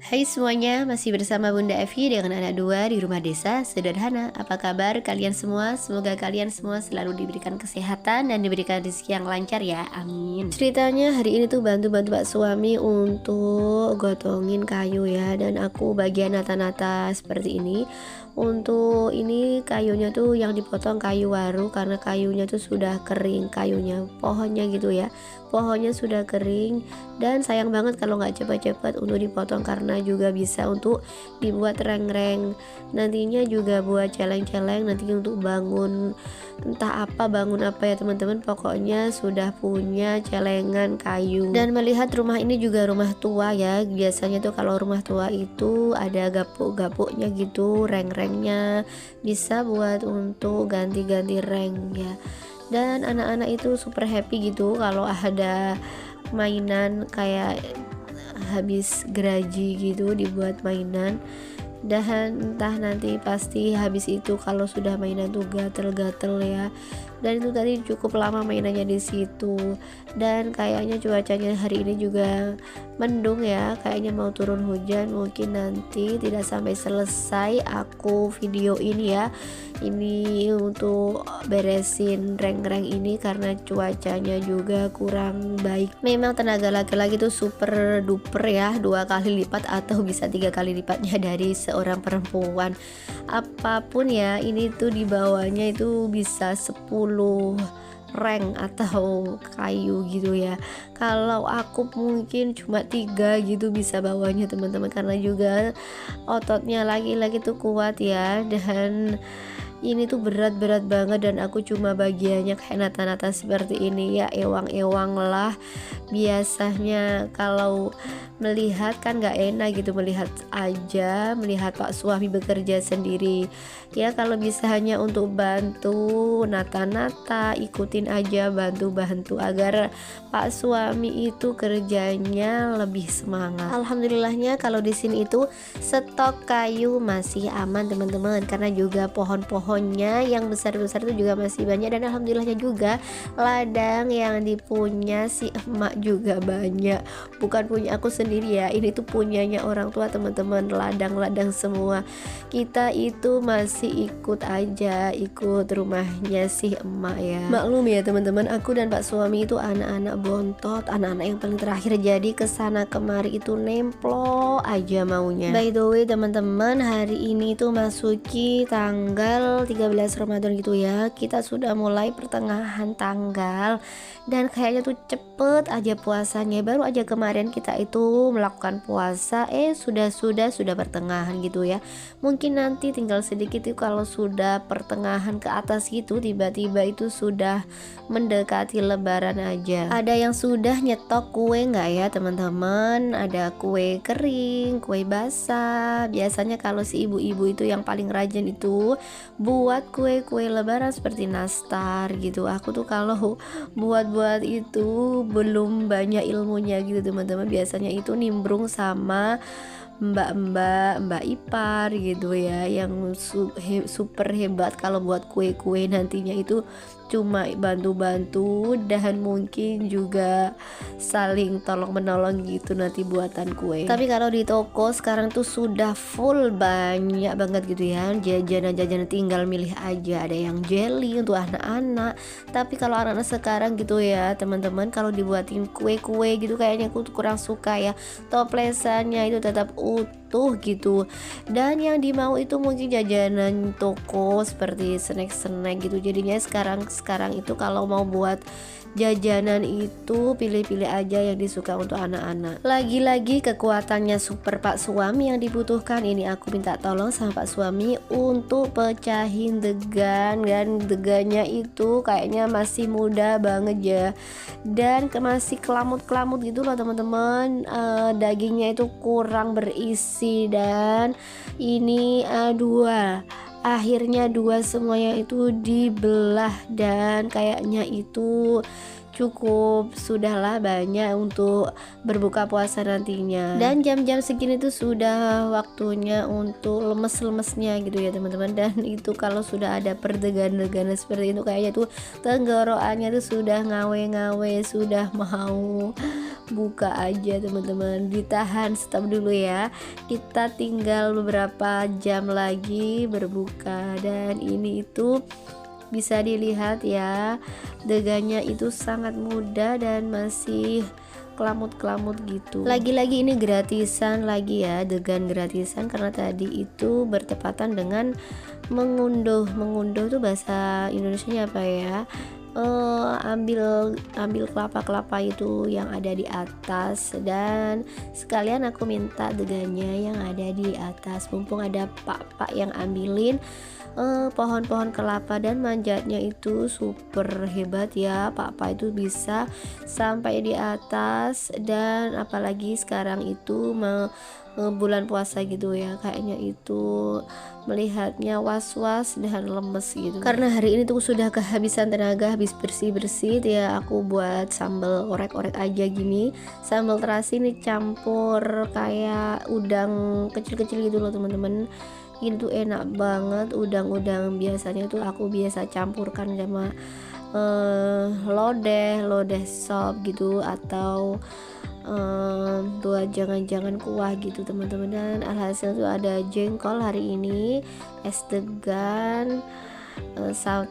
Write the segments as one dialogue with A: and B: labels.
A: Hai semuanya, masih bersama Bunda Evi dengan anak dua di rumah desa sederhana. Apa kabar kalian semua? Semoga kalian semua selalu diberikan kesehatan dan diberikan rezeki yang lancar ya, amin. Ceritanya hari ini tuh bantu-bantu Pak suami untuk gotongin kayu ya. Dan aku bagian nata-nata seperti ini. Untuk ini kayunya tuh yang dipotong kayu waru, karena kayunya tuh sudah kering, kayunya pohonnya gitu ya. Pohonnya sudah kering dan sayang banget kalau nggak cepat-cepat untuk dipotong, karena juga bisa untuk dibuat reng-reng, nantinya juga buat celeng-celeng nanti untuk bangun entah apa, bangun apa ya teman-teman. Pokoknya sudah punya celengan kayu. Dan melihat rumah ini juga rumah tua ya, biasanya tuh kalau rumah tua itu ada gapuk-gapuknya gitu, reng-rengnya bisa buat untuk ganti-ganti reng ya. Dan anak-anak itu super happy gitu kalau ada mainan kayak habis geraji gitu dibuat mainan. Dan entah nanti pasti habis itu kalau sudah mainan tuh gatel-gatel ya. Dan itu tadi cukup lama mainannya di situ. Dan kayaknya cuacanya hari ini juga mendung ya, kayaknya mau turun hujan. Mungkin nanti tidak sampai selesai aku video ini ya, ini untuk beresin reng-reng ini karena cuacanya juga kurang baik. Memang tenaga laki-laki tuh super duper ya, 2 kali lipat atau bisa 3 kali lipatnya dari seorang perempuan. Apapun ya, ini tuh dibawanya itu bisa 10 reng atau kayu gitu ya. Kalau aku mungkin cuma 3 gitu bisa bawanya teman-teman, karena juga ototnya laki-laki tuh kuat ya. Dan ini tuh berat-berat banget dan aku cuma bagiannya kayak nata-nata seperti ini ya, ewang-ewang lah. Biasanya kalau melihat kan gak enak gitu, melihat Pak suami bekerja sendiri ya. Kalau bisa hanya untuk bantu nata-nata, ikutin aja, bantu-bantu agar Pak suami itu kerjanya lebih semangat. Alhamdulillahnya kalau di sini itu stok kayu masih aman teman-teman, karena juga pohonnya yang besar-besar itu juga masih banyak. Dan alhamdulillahnya juga ladang yang dipunya si emak juga banyak, bukan punya aku sendiri ya, ini tuh punyanya orang tua teman-teman. Ladang-ladang semua, kita itu masih ikut rumahnya si emak ya. Maklum ya teman-teman, aku dan Pak suami itu anak-anak bontot, anak-anak yang paling terakhir, jadi kesana kemari itu nemplo aja maunya. By the way teman-teman, hari ini tuh masuki tanggal 13 Ramadan gitu ya. Kita sudah mulai pertengahan tanggal dan kayaknya tuh cepet aja puasanya. Baru aja kemarin kita itu melakukan puasa, sudah pertengahan gitu ya. Mungkin nanti tinggal sedikit itu kalau sudah pertengahan ke atas gitu, tiba-tiba itu sudah mendekati lebaran aja. Ada yang sudah nyetok kue nggak ya teman-teman? Ada kue kering, kue basah. Biasanya kalau si ibu-ibu itu yang paling rajin itu buat kue-kue lebaran seperti nastar gitu. Aku tuh kalau buat itu belum banyak ilmunya gitu teman-teman. Biasanya itu nimbrung sama mbak ipar gitu ya, yang super hebat kalau buat kue-kue. Nantinya itu cuma bantu-bantu dan mungkin juga saling tolong menolong gitu nanti buatan kue. Tapi kalau di toko sekarang tuh sudah full banyak banget gitu ya, jajanan tinggal milih aja. Ada yang jelly untuk anak-anak, tapi kalau anak-anak sekarang gitu ya teman-teman, kalau dibuatin kue-kue gitu kayaknya aku tuh kurang suka ya. Toplesannya itu tetap utuh gitu, dan yang dimau itu mungkin jajanan toko seperti snack-snack gitu. Jadinya sekarang itu kalau mau buat jajanan itu pilih-pilih aja yang disuka untuk anak-anak. Lagi-lagi kekuatannya super Pak suami yang dibutuhkan. Ini aku minta tolong sama Pak suami untuk pecahin degan, dan degannya itu kayaknya masih muda banget ya, dan masih kelamut-kelamut gitu loh teman-teman. Dagingnya itu kurang berisi, dan ini akhirnya dua semuanya itu dibelah, dan kayaknya itu cukup sudahlah banyak untuk berbuka puasa nantinya. Dan jam-jam segini tuh sudah waktunya untuk lemes-lemesnya gitu ya teman-teman. Dan itu kalau sudah ada perdegan-degan seperti itu kayaknya tuh tenggorokannya tuh sudah ngawe-ngawe, sudah mau buka aja teman-teman, ditahan, stop dulu ya, kita tinggal beberapa jam lagi berbuka. Dan ini itu bisa dilihat ya, degannya itu sangat mudah dan masih kelamut-kelamut gitu. Lagi-lagi ini gratisan lagi ya, degan gratisan, karena tadi itu bertepatan dengan mengunduh tuh bahasa Indonesianya apa ya, ambil kelapa itu yang ada di atas, dan sekalian aku minta degannya yang ada di atas, mumpung ada pak yang ambilin pohon-pohon kelapa. Dan manjatnya itu super hebat ya, pak itu bisa sampai di atas. Dan apalagi sekarang itu bulan puasa gitu ya, kayaknya itu melihatnya was-was dan lemes gitu, karena hari ini tuh sudah kehabisan tenaga, habis bersih ya. Aku buat sambal orek-orek aja gini, sambal terasi ini campur kayak udang kecil-kecil gitu loh teman-teman. Ini tuh enak banget, udang-udang biasanya tuh aku biasa campurkan sama lodeh sop gitu, atau buat jangan-jangan kuah gitu teman-teman. Dan alhasil tuh ada jengkol hari ini, es degan,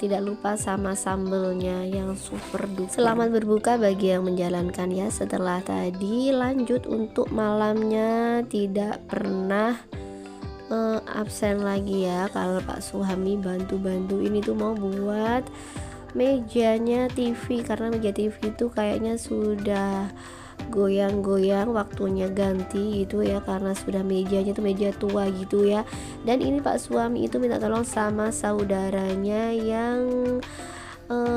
A: tidak lupa sama sambelnya yang super duper. Selamat berbuka bagi yang menjalankan ya. Setelah tadi lanjut untuk malamnya, tidak pernah absen lagi ya kalau Pak Suhami bantu ini tuh mau buat mejanya TV, karena meja TV itu kayaknya sudah goyang-goyang, waktunya ganti gitu ya, karena sudah mejanya tuh meja tua gitu ya. Dan ini Pak Suami itu minta tolong sama saudaranya yang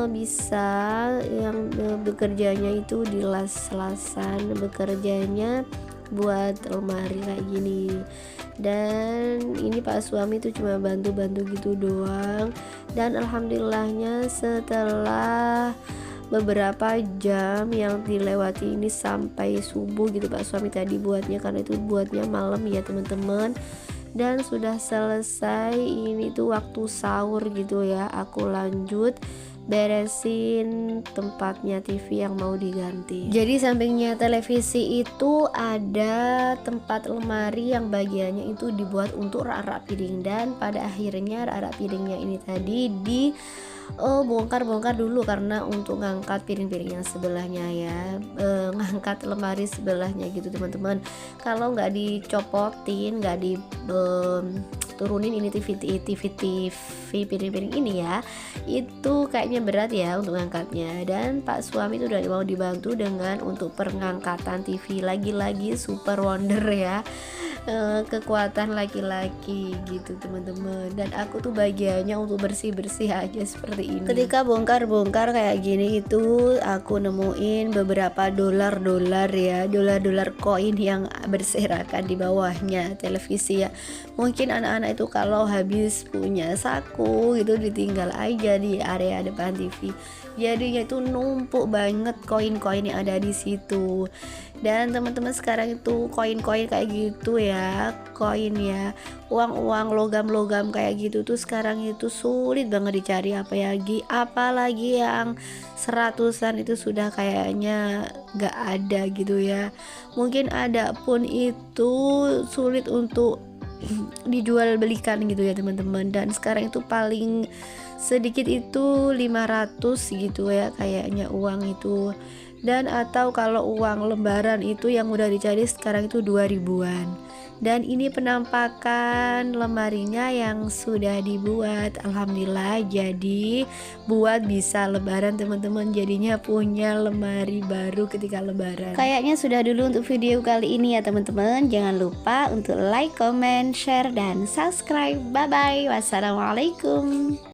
A: bisa, yang bekerjanya itu di las-lasan, bekerjanya buat lemari kayak gini. Dan ini Pak Suami itu cuma bantu gitu doang. Dan alhamdulillahnya setelah beberapa jam yang dilewati ini sampai subuh gitu Pak Suami tadi buatnya, karena itu buatnya malam ya teman-teman. Dan sudah selesai, ini tuh waktu sahur gitu ya, aku lanjut beresin tempatnya TV yang mau diganti. Jadi sampingnya televisi itu ada tempat lemari yang bagiannya itu dibuat untuk rak-rak piring, dan pada akhirnya rak-rak piringnya ini tadi di bongkar dulu, karena untuk ngangkat piring-piring yang sebelahnya ya, ngangkat lemari sebelahnya gitu teman-teman. Kalau nggak dicopotin, nggak di turunin ini TV piring-piring ini ya, itu kayaknya berat ya untuk ngangkatnya. Dan Pak Suami itu udah mau dibantu dengan untuk pengangkatan TV, lagi-lagi super wonder ya, kekuatan laki-laki gitu teman-teman. Dan aku tuh bagiannya untuk bersih-bersih aja seperti ini. Ketika bongkar kayak gini itu aku nemuin beberapa dolar ya, dolar koin yang berserakan di bawahnya televisi ya. Mungkin anak-anak itu kalau habis punya saku gitu ditinggal aja di area depan TV, jadinya itu numpuk banget koin-koin yang ada di situ. Dan teman-teman sekarang itu koin-koin kayak gitu ya, koin ya, uang logam kayak gitu tuh sekarang itu sulit banget dicari, apalagi yang seratusan itu sudah kayaknya gak ada gitu ya. Mungkin ada pun itu sulit untuk dijual belikan gitu ya teman-teman. Dan sekarang itu paling sedikit itu 500 gitu ya kayaknya uang itu. Dan atau kalau uang lembaran itu yang udah dicari sekarang itu 2000-an. Dan ini penampakan lemarinya yang sudah dibuat. Alhamdulillah jadi buat bisa lebaran teman-teman, jadinya punya lemari baru ketika lebaran. Kayaknya sudah dulu untuk video kali ini ya teman-teman. Jangan lupa untuk like, comment, share, dan subscribe. Bye bye. Wassalamualaikum.